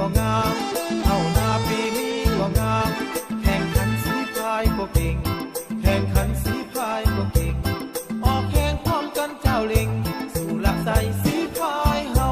ก็งามเข้านาปีนี้ก็งามแข่งขันสีพายก็เก่งแข่งขันสีพายก็เก่งออกแข่งพร้อมกันเจ้าเล็งสู่หลักใสสีพายเฮา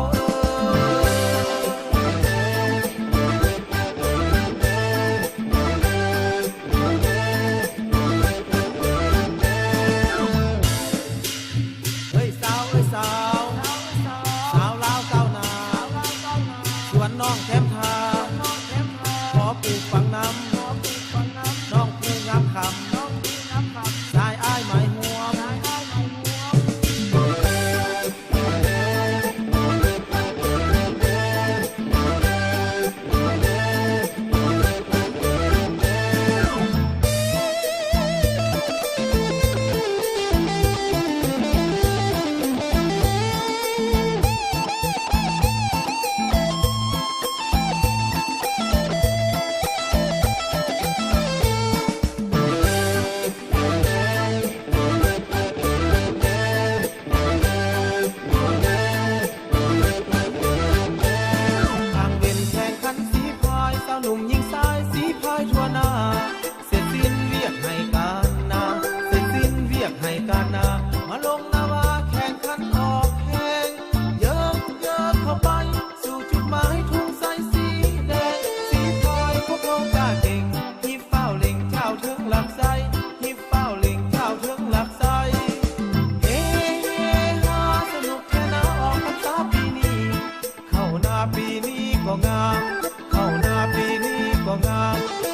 น้องแคมทาขอปลูกฝังน้ำน้องผู้งามคำสายอ้ายหมายหัวหนุ่มยิงสายสีพายทั่วหน้าเสร็จสิ้นเวียกให้การนาเสร็จสิ้นเวียกให้การนามาลงนาวาแข่งขันออกแข่งเยอะเข้าไปสู่จุดหมายทุ่งใสสีแดงสีพายพวกเรากล้าเก่งฮิปเป้าเล่งเจ้าถึงหลักใสฮิปเป้าเล่งเจ้าถึงหลักใสเฮฮาสนุกแค่นาออกพรรษาปีนี้เข้านาปีนี้ก็งามเข้านาปีนี้ก็งาม